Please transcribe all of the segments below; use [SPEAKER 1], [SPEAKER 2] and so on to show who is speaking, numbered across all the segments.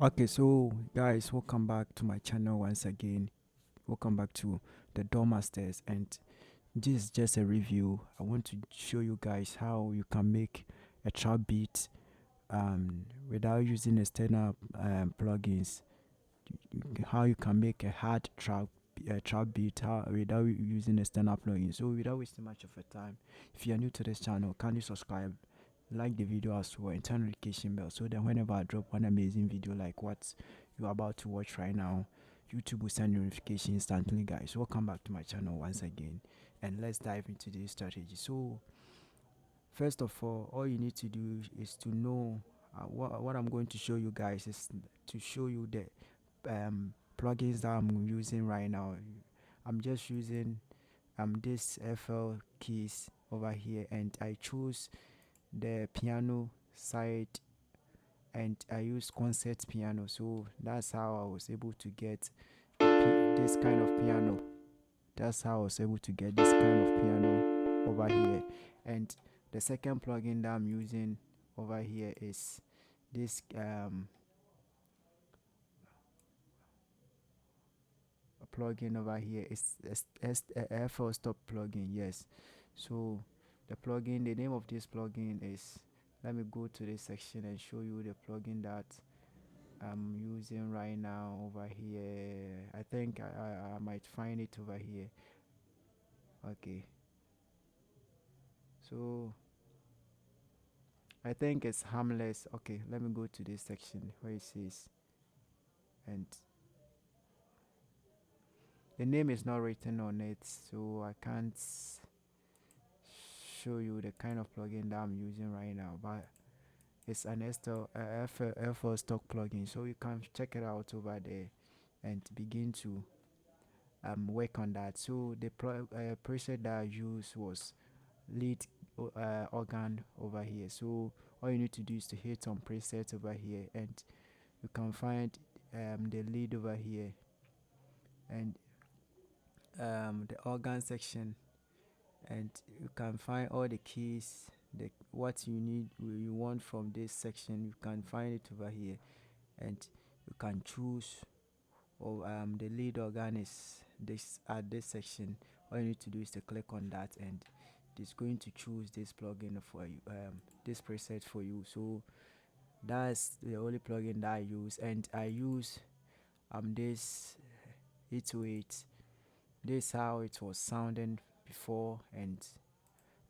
[SPEAKER 1] Okay, so guys, welcome back to my channel once again. Welcome back to the Door Masters, and this is just a review. I want to show you guys how you can make a trap beat without using external plugins. How you can make a hard trap beat without using external plugins. So without wasting much of your time, if you are new to this channel, kindly subscribe, like the video as well, and turn notification bell so that whenever I drop one amazing video like what you're about to watch right now, YouTube will send you notification instantly. Guys, welcome back to my channel once again, and let's dive into this strategy. So first of all you need to do is to know what I'm going to show you guys is to show you the plugins that I'm using right now. I'm just using this FL keys over here, and I choose the piano side, and I use concert piano. So that's how I was able to get this kind of piano. That's how I was able to get this kind of piano over here. And the second plugin that I'm using over here is this plugin over here. It's FL Stop plugin. Yes. So the name of this plugin is, let me go to this section and show you the plugin that I'm using right now over here. I think I might find it over here. Okay, so I think it's harmless. Okay, let me go to this section where it says, and the name is not written on it, so I can't show you the kind of plugin that I'm using right now, but it's an FL stock plugin, so you can check it out over there and begin to work on that. So the preset that I used was lead organ over here. So all you need to do is to hit on preset over here, and you can find the lead over here, and the organ section, and you can find all the keys, the what you want from this section. You can find it over here, and you can choose, or the lead organ is this at this section. All you need to do is to click on that, and it's going to choose this plugin for you, this preset for you. So that's the only plugin that I use, and I use this 808. This is how it was sounding before, and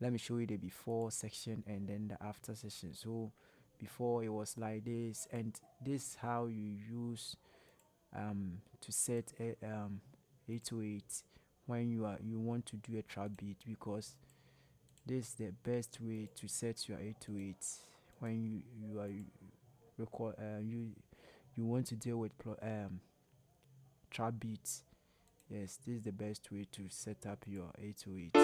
[SPEAKER 1] let me show you the before section and then the after section. So before it was like this, and this is how you use to set a 808 when you want to do a trap beat, because this is the best way to set your 808 when you are record you want to deal with trap beats. Yes, this is the best way to set up your 808. So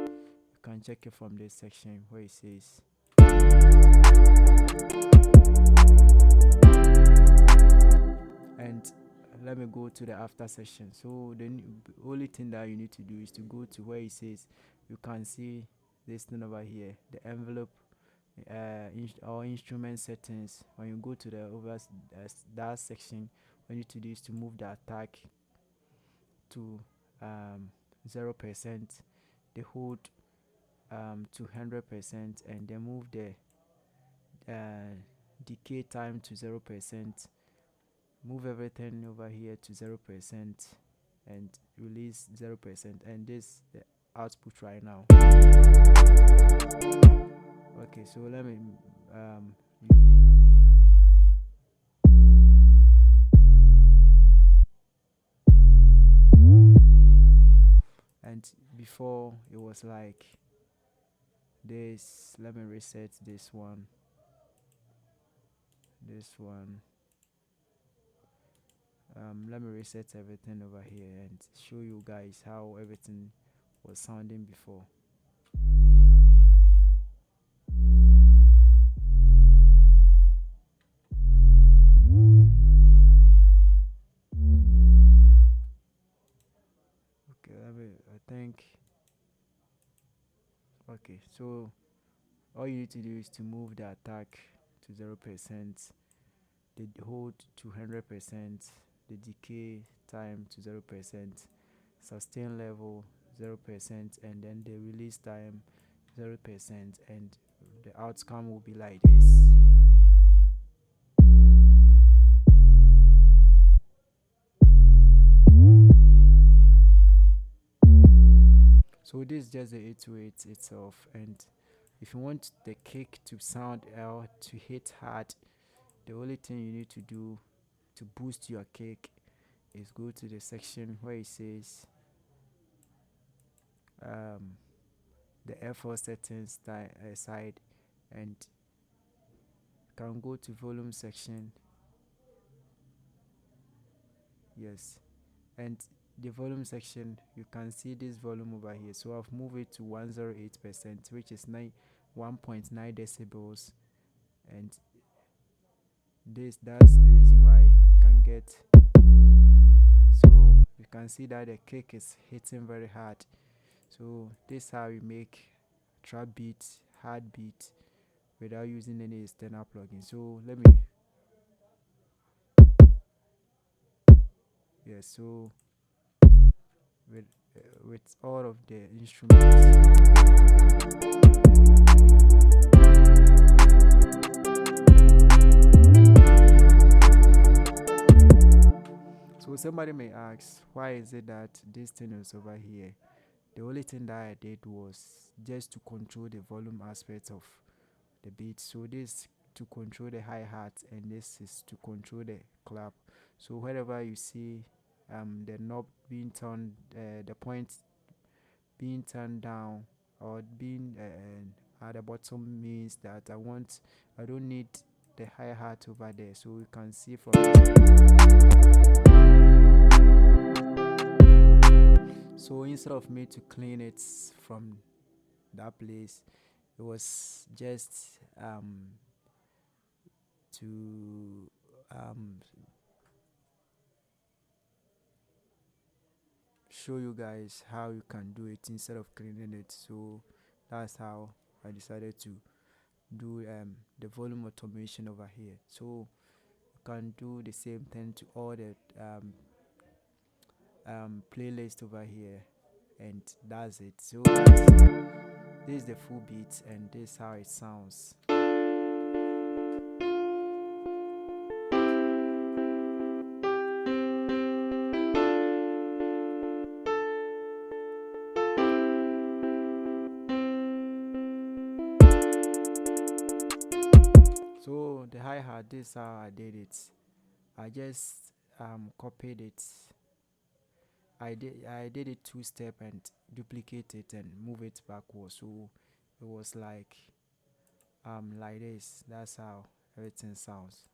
[SPEAKER 1] you can check it from this section where it says, and let me go to the after section. So the only thing that you need to do is to go to where it says, you can see this thing over here, the envelope or instrument settings. When you go to the that section, what you need to do is to move the attack to 0%, the hold to 100%, and then move the decay time to 0%, move everything over here to 0%, and release 0%, and this the output right now. Okay, so let me and before it was like this. Let me reset this one, let me reset everything over here and show you guys how everything was sounding before. Okay, I think, okay, so all you need to do is to move the attack to 0%, the hold to 100%, the decay time to 0%, sustain level 0%, and then the release time 0%, and the outcome will be like this. So this is just the 808 itself, and if you want the kick to sound L to hit hard, the only thing you need to do to boost your kick is go to the section where it says um, the FL settings side, and can go to volume section. Yes, and the volume section, you can see this volume over here. So I've moved it to 108%, which is 1.9 decibels, and that's the reason why you can get. So you can see that the kick is hitting very hard. So this is how you make trap beat, hard beat, without using any external plugin. So let me, yeah, so with with all of the instruments. So somebody may ask, why is it that this thing is over here? The only thing that I did was just to control the volume aspect of the beat. So this to control the hi-hat, and this is to control the clap. So wherever you see the knob being turned, the point being turned down or being at the bottom, means that I don't need the hi-hat over there. So you can see from so instead of me to clean it from that place, it was just to show you guys how you can do it instead of cleaning it. So that's how I decided to do the volume automation over here. So you can do the same thing to all the playlist over here, and that's it. So this is the full beat, and this is how it sounds. So the hi-hat, this is how I did it. I just copied it. I did it two-step and duplicate it and move it backwards. So it was like this. That's how everything sounds.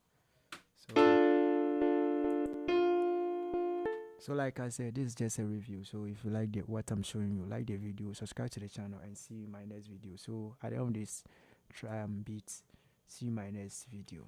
[SPEAKER 1] So like I said, this is just a review. So if you like what I'm showing you, like the video, subscribe to the channel and see you in my next video. So at the end of this beat, see you in my next video.